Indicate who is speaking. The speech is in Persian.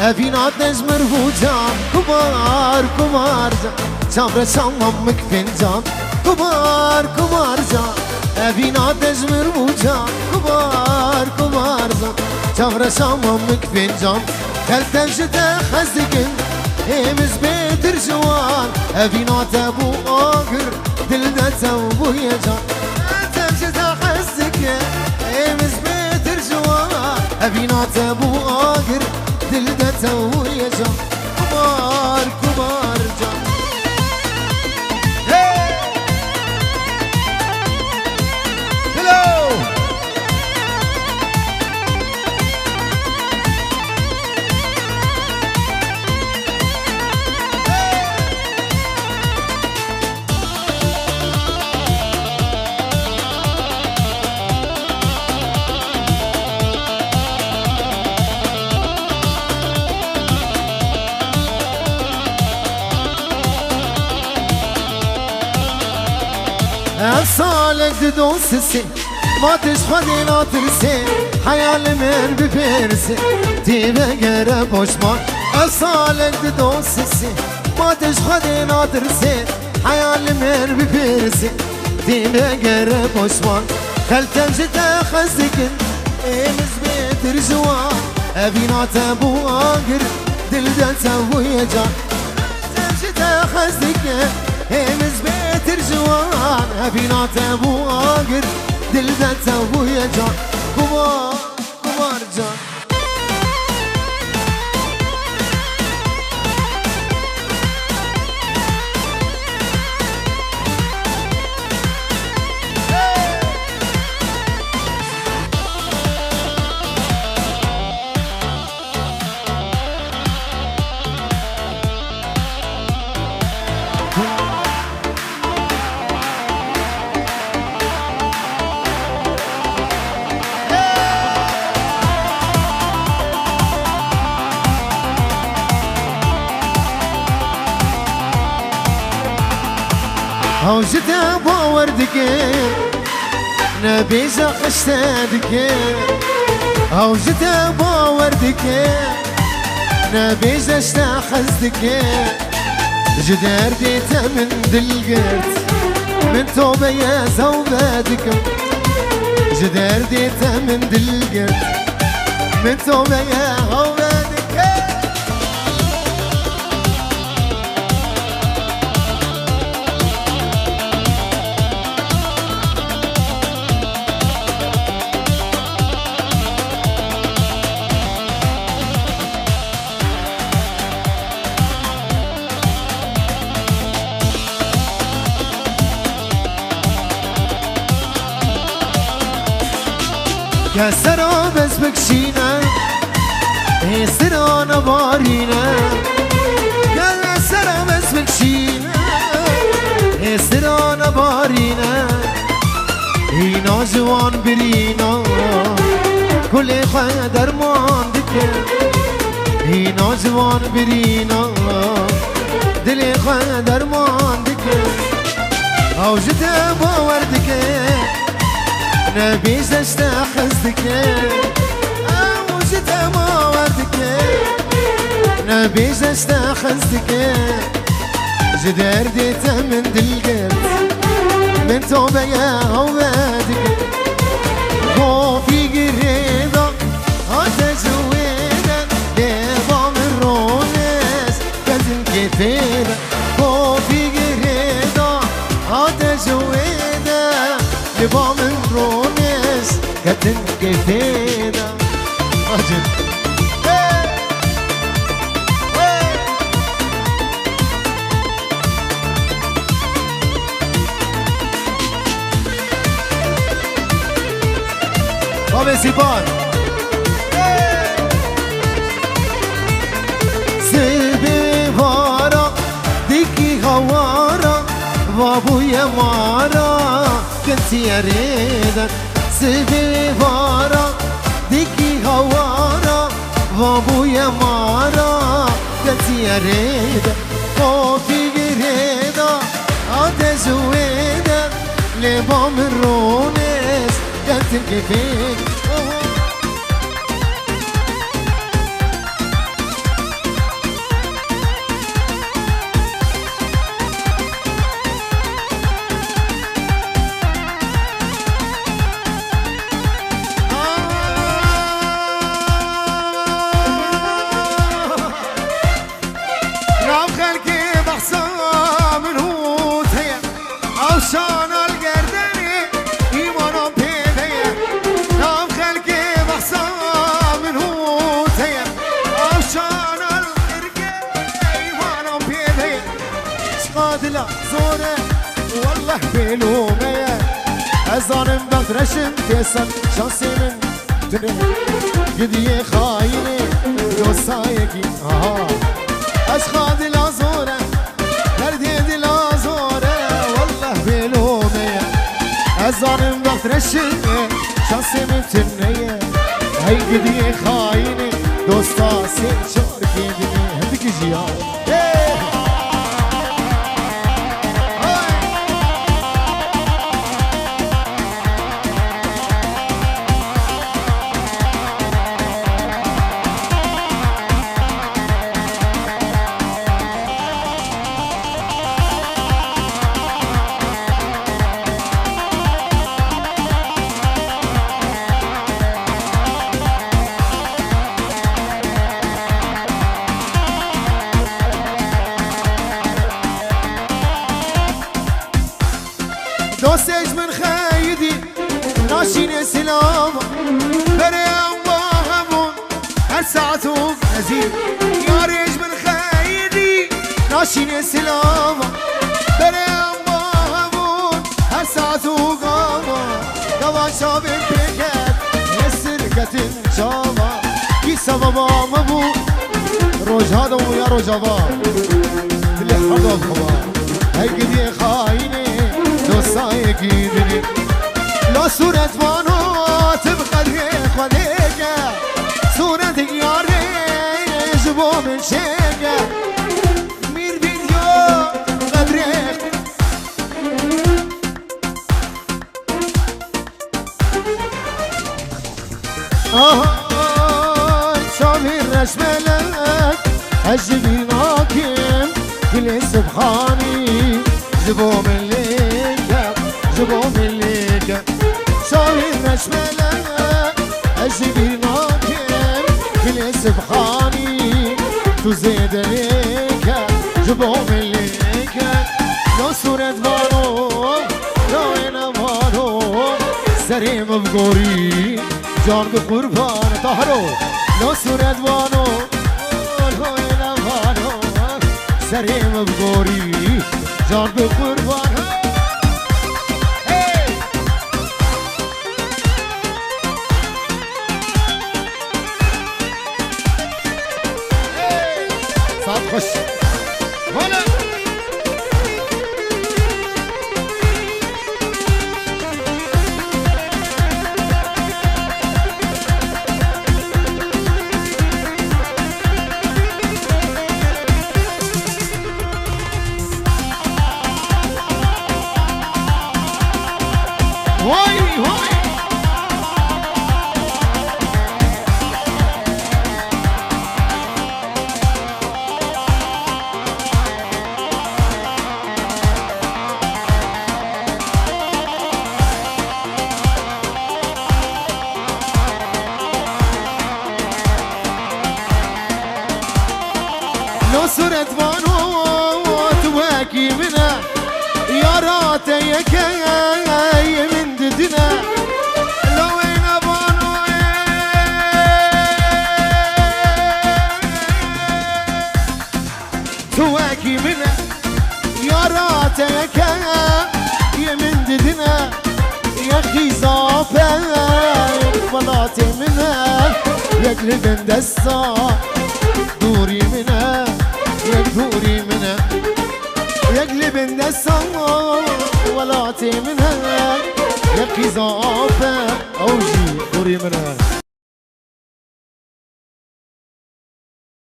Speaker 1: افينات نزمر بوجان كبار كبار جان سافر ساممك فنجان كبار كبار جان افينات نزمر بوجان كبار كبار جان سافر ساممك فنجان كلتم جدا خزدكن امز بيتر جوان افينات ابو آخر دلدت ابو يجان كلتم جدا خزدكن امز بيتر جوان افينات ابو آخر دلدت ابو يجان كبار كبار جان صالك ددوس السن ما تشخدي لا ترسي حيال من بفرسي تيبه قرب وشمان صالك ددوس السن ما تشخدي لا ترسي حيال من بفرسي تيبه قرب وشمان خلتم جدا خزدكن امز بيت رجوان ابينات ابو آخر دلدت ابو يجان خلتم جدا خزدكن امز بيت رجوان ابينات ابو آخر دلدت ابو يجان كبار كبار جان هوجتها باوردك نبيزة قشتادك هوجتها باوردك نبيزة اشتاخزدك جدار ديتا من دلقرت من توبة يا زوباتك جدار ديتا من دلقرت من توبة يا هوباتك كسرا بس بكشينا سرانا بارينا كسرا بس بكشينا سرانا بارينا هينا جوان برينا كل خدر ماندك هينا جوان برينا دل خدر ماندك اوجت باوردك نبيز اشتاخزدك اوجت باوردك نبيز اشتاخزدك جدار ديته من دلقلب من توبة يا هوادك خوفي قريضة هتزويدا ليضا من رونس كذن كثيرا خوفي قريضة هتزويدا ليضا من رونس كذن كثيرا أجل Come si fa? Sebe vara, diki havara, vabuya mara, kanti areda. Sebe vara, diki havara, vabuya mara, kanti areda. Kofi gireda, atezueda, leba mirrones, kanti kefek. شانر ارقي وانا بيدي شقاد لا زوره والله بلومه ازانم بغرشم تيسن شانسي من تنه قديه خاينه دوسايكي اشقاد لا زوره دردي لا زوره والله بلومه ازانم بغرشم شانسي من تنه هاي قديه خاينه دوستا سين شاركي دني هدك جيان دوستش من خايدي ناشين سلامة بريم باهمون هالساعتوك نزيد ياريش من خايدي ناشين سلامة بريم باهمون هالساعتوك قوا شابين بيكت يسركة شامة كي سببا مبو روج هذا ويا روج هذا اللي حضر خبار هاي قدي خايني دوستايكي دني لا صورة فانو تبقى ريخ وليكا صورة ياري جبو من شيكا مير فيديو قد ريخ شامي الرشملك هجبي ناكم كل سبحاني جبو من ليكا جبو من ليكا شاهي الرشملة أجيبي ناكم كل سبحاني تزيد ليكا جبو من ليكا لو صورة بانو لو انا بانو سريم بقوري جان بقربان طهرو لو صورة بانو لو انا بانو سريم بقوري جان بقربان صعب خش هلا هاي هاي لو صرت بانو تواكي منا يا راتيك من ددنا لو وين بانو تواكي منا يا راتيك من ددنا يا اخي زابك بلاطي منا يقلب اندسا دوري منا يدوري منها يقلب النسا ولاتي منها يبكي زعافة أوجي دوري منها